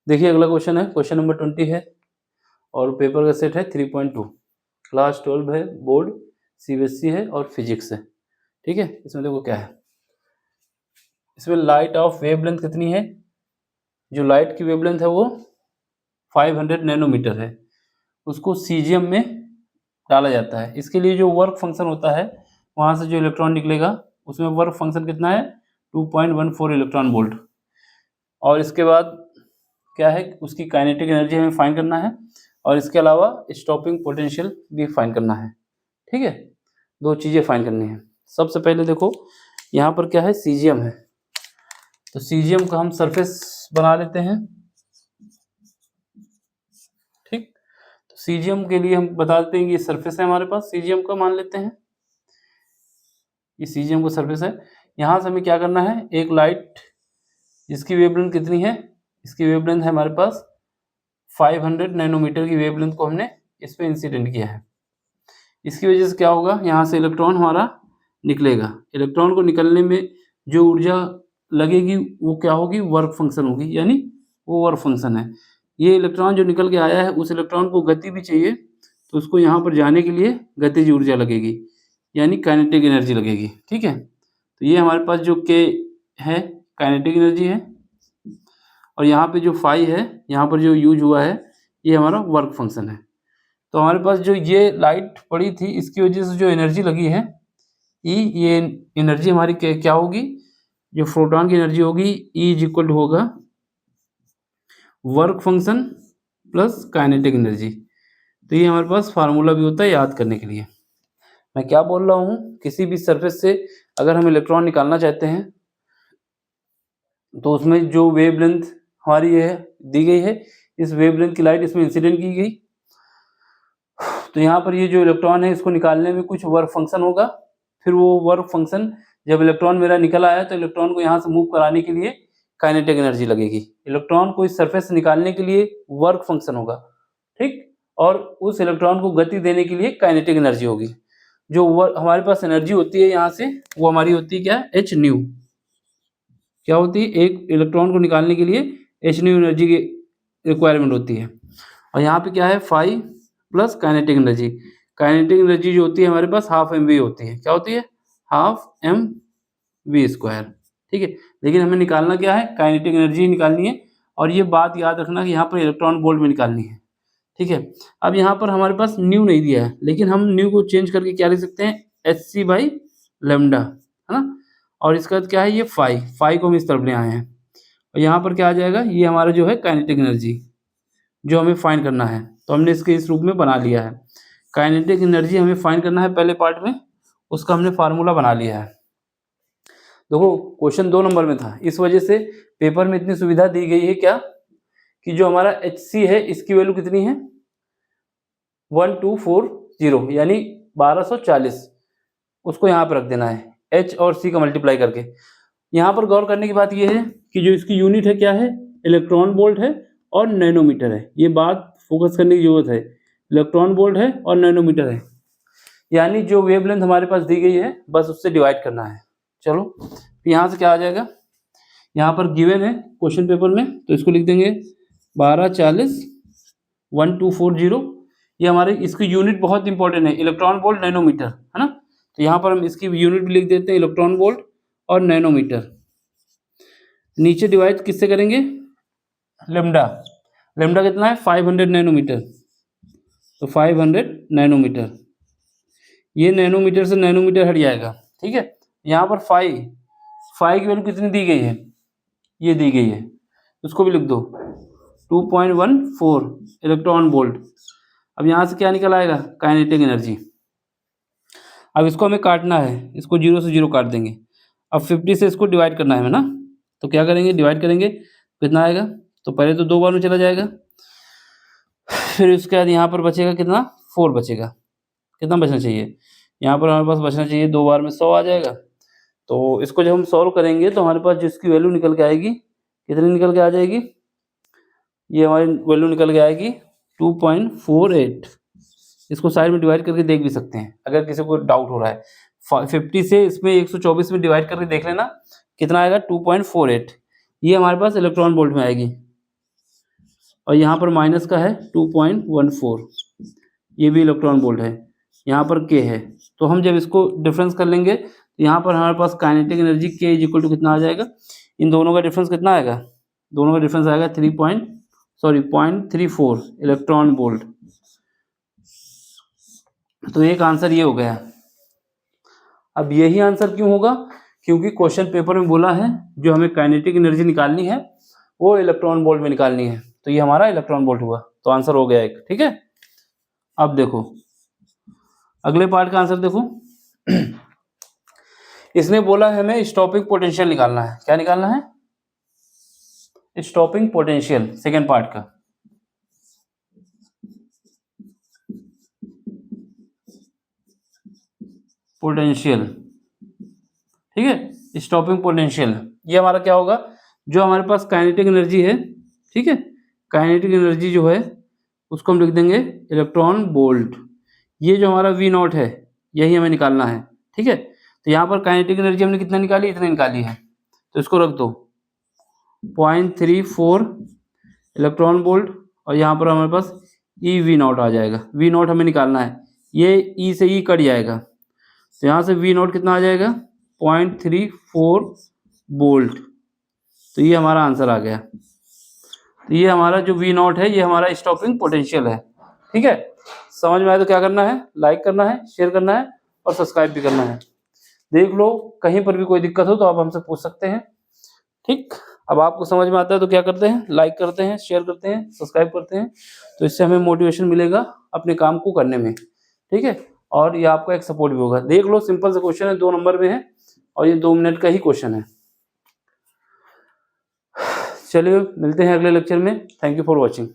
देखिए अगला क्वेश्चन है, क्वेश्चन नंबर 20 है और पेपर का सेट है 3.2, क्लास 12 है, बोर्ड सीबीएसई है और फिजिक्स है। ठीक है, इसमें देखो क्या है, इसमें लाइट ऑफ वेवलेंथ कितनी है, जो लाइट की वेवलेंथ है वो 500 नैनोमीटर है, उसको सीजियम में डाला जाता है। इसके लिए जो वर्क फंक्शन होता है, वहाँ से जो इलेक्ट्रॉन निकलेगा उसमें वर्क फंक्शन कितना है, 2.14 इलेक्ट्रॉन वोल्ट। और इसके बाद क्या है, उसकी काइनेटिक एनर्जी हमें फाइंड करना है और इसके अलावा स्टॉपिंग पोटेंशियल भी फाइंड करना है। ठीक है, दो चीज़ें फाइंड करनी है। सबसे पहले देखो यहाँ पर क्या है, सीजियम है, तो सीजियम का हम सरफेस बना लेते हैं। ठीक, तो सीजियम के लिए हम बता देते हैं कि सरफेस है हमारे पास, सीजियम का मान लेते हैं, ये सीजियम का सरफेस है। यहाँ से हमें क्या करना है, एक लाइट जिसकी वेवलेंथ कितनी है, इसकी वेवलेंथ है हमारे पास 500 नैनोमीटर की वेवलेंथ को हमने इस पर इंसिडेंट किया है। इसकी वजह से क्या होगा, यहाँ से इलेक्ट्रॉन हमारा निकलेगा। इलेक्ट्रॉन को निकलने में जो ऊर्जा लगेगी वो क्या होगी, वर्क फंक्शन होगी, यानी वो वर्क फंक्शन है। ये इलेक्ट्रॉन जो निकल के आया है, उस इलेक्ट्रॉन को गति भी चाहिए, तो उसको यहाँ पर जाने के लिए गतिज ऊर्जा लगेगी, यानी काइनेटिक एनर्जी लगेगी। ठीक है, तो ये हमारे पास जो के है काइनेटिक एनर्जी है, और यहाँ पे जो फाई है, यहाँ पर जो यूज हुआ है, ये हमारा वर्क फंक्शन है। तो हमारे पास जो ये लाइट पड़ी थी, इसकी वजह से जो एनर्जी लगी है ई, ये एनर्जी हमारी क्या होगी, जो फोटोन की एनर्जी होगी ई इज इक्वल टू होगा work function plus kinetic energy. तो ये हमारे पास फार्मूला भी होता है याद करने के लिए। मैं क्या बोल रहा हूँ, किसी भी सरफेस से अगर हम इलेक्ट्रॉन निकालना चाहते हैं तो उसमें जो वेवलेंथ हमारी ये है दी गई है, इस वेवलेंथ की लाइट इसमें इंसिडेंट की गई, तो यहाँ पर ये जो इलेक्ट्रॉन है इसको निकालने में कुछ वर्क फंक्शन होगा। फिर वो वर्क फंक्शन, जब इलेक्ट्रॉन मेरा निकल आया तो इलेक्ट्रॉन को यहाँ से मूव कराने के लिए काइनेटिक एनर्जी लगेगी। इलेक्ट्रॉन को इस सरफेस से निकालने के लिए वर्क फंक्शन होगा, ठीक, और उस इलेक्ट्रॉन को गति देने के लिए काइनेटिक एनर्जी होगी। जो हमारे पास एनर्जी होती है यहाँ से, वो हमारी होती है क्या, एच न्यू। क्या होती है, एक इलेक्ट्रॉन को निकालने के लिए एच न्यू एनर्जी की रिक्वायरमेंट होती है। और यहाँ पे क्या है, phi plus kinetic energy. Kinetic energy जो होती है हमारे पास हाफ एम वी होती है। क्या होती है, हाफ एम वी स्क्वायर। ठीक है, लेकिन हमें निकालना क्या है, काइनेटिक एनर्जी निकालनी है। और ये बात याद रखना कि यहाँ पर इलेक्ट्रॉन वोल्ट में निकालनी है। ठीक है, अब यहाँ पर हमारे पास न्यू नहीं दिया है, लेकिन हम न्यू को चेंज करके क्या लिख सकते हैं, एच सी बाई लेमडा, है ना। और इसका क्या है, ये फाई को हम इस तरफ ले आए हैं। और यहाँ पर क्या आ जाएगा, ये हमारा जो है काइनेटिक एनर्जी जो हमें फाइंड करना है, तो हमने इसके इस रूप में बना लिया है। काइनेटिक एनर्जी हमें फाइंड करना है पहले पार्ट में, उसका हमने फार्मूला बना लिया है। देखो क्वेश्चन 2 नंबर में था, इस वजह से पेपर में इतनी सुविधा दी गई है क्या, कि जो हमारा एच सी है इसकी वैल्यू कितनी है, 1240, यानी 1240, उसको यहाँ पर रख देना है, एच और सी का मल्टीप्लाई करके। यहाँ पर गौर करने की बात यह है कि जो इसकी यूनिट है क्या है, इलेक्ट्रॉन वोल्ट है और नैनोमीटर है। ये बात फोकस करने की जरूरत है, इलेक्ट्रॉन वोल्ट है और नैनोमीटर है, यानी जो वेवलेंथ हमारे पास दी गई है बस उससे डिवाइड करना है। चलो यहाँ से क्या आ जाएगा, यहाँ पर गिवन है क्वेश्चन पेपर में, तो इसको लिख देंगे 1240 1240। ये हमारे इसकी यूनिट बहुत इंपॉर्टेंट है, इलेक्ट्रॉन वोल्ट नैनोमीटर, है ना। तो यहाँ पर हम इसकी यूनिट भी लिख देते हैं, इलेक्ट्रॉन वोल्ट और नैनोमीटर। नीचे डिवाइड किससे करेंगे, लेमडा। लेमडा कितना है, 500 नैनोमीटर, तो 500 नैनोमीटर। ये नैनोमीटर से नैनोमीटर हट जाएगा। ठीक है, यहाँ पर फाई की वैल्यू कितनी दी गई है, ये दी गई है, उसको भी लिख दो 2.14 इलेक्ट्रॉन वोल्ट। अब यहाँ से क्या निकल आएगा, काइनेटिक एनर्जी। अब इसको हमें काटना है, इसको 0 से 0 काट देंगे। अब 50 से इसको डिवाइड करना है ना, तो क्या करेंगे, डिवाइड करेंगे, कितना आएगा, तो पहले तो 2 बार में चला जाएगा, फिर उसके बाद यहाँ पर बचेगा कितना, 4 बचेगा। कितना बचना चाहिए, यहाँ पर हमारे पास बचना चाहिए 2 बार में 100 आ जाएगा। तो इसको जब हम सॉल्व करेंगे तो हमारे पास जिसकी वैल्यू निकल के आएगी, कितनी निकल के आ जाएगी, ये हमारी वैल्यू निकल के आएगी 2.48। इसको साइड में डिवाइड करके देख भी सकते हैं अगर किसी को डाउट हो रहा है। 50 से इसमें 124 में डिवाइड करके देख लेना कितना आएगा, 2.48। ये हमारे पास इलेक्ट्रॉन वोल्ट में आएगी। और यहाँ पर माइनस का है 2.14, ये भी इलेक्ट्रॉन वोल्ट है, यहाँ पर के है। तो हम जब इसको डिफरेंस कर लेंगे तो यहाँ पर हमारे पास काइनेटिक एनर्जी के इज इक्वल टू कितना आ जाएगा, इन दोनों का डिफरेंस कितना आएगा, दोनों का डिफरेंस आएगा 0.34 इलेक्ट्रॉन वोल्ट। तो एक आंसर ये हो गया। अब यही आंसर क्यों होगा, क्योंकि क्वेश्चन पेपर में बोला है जो हमें काइनेटिक एनर्जी निकालनी है वो इलेक्ट्रॉन वोल्ट में निकालनी है, तो ये हमारा इलेक्ट्रॉन वोल्ट हुआ, तो आंसर हो गया एक। ठीक है, अब देखो अगले पार्ट का आंसर देखो। इसने बोला है हमें स्टॉपिंग पोटेंशियल निकालना है। क्या निकालना है, स्टॉपिंग पोटेंशियल, सेकेंड पार्ट का। पोटेंशियल, ठीक है, स्टॉपिंग पोटेंशियल। ये हमारा क्या होगा, जो हमारे पास काइनेटिक एनर्जी है, ठीक है, काइनेटिक एनर्जी जो है उसको हम लिख देंगे इलेक्ट्रॉन वोल्ट। ये जो हमारा V नॉट है यही हमें निकालना है। ठीक है, तो यहाँ पर काइनेटिक एनर्जी हमने कितना निकाली, इतनी निकाली है, तो इसको रख दो 0.34 इलेक्ट्रॉन वोल्ट, और यहाँ पर हमारे पास V नॉट आ जाएगा। V नॉट हमें निकालना है, ये E से E कट जाएगा, तो यहाँ से V नॉट कितना आ जाएगा 0.34 वोल्ट। तो ये हमारा आंसर आ गया। तो ये हमारा जो V नॉट है ये हमारा स्टॉपिंग पोटेंशियल है। ठीक है, समझ में आए तो क्या करना है, लाइक करना है, शेयर करना है और सब्सक्राइब भी करना है। देख लो, कहीं पर भी कोई दिक्कत हो तो आप हमसे पूछ सकते हैं। ठीक, अब आपको समझ में आता है तो क्या करते हैं, लाइक करते हैं, शेयर करते हैं, सब्सक्राइब करते हैं, तो इससे हमें मोटिवेशन मिलेगा अपने काम को करने में। ठीक है, और ये आपका एक सपोर्ट भी होगा। देख लो, सिंपल से क्वेश्चन है, 2 नंबर में है और ये 2 मिनट का ही क्वेश्चन है। चलिए मिलते हैं अगले लेक्चर में। Thank you for watching.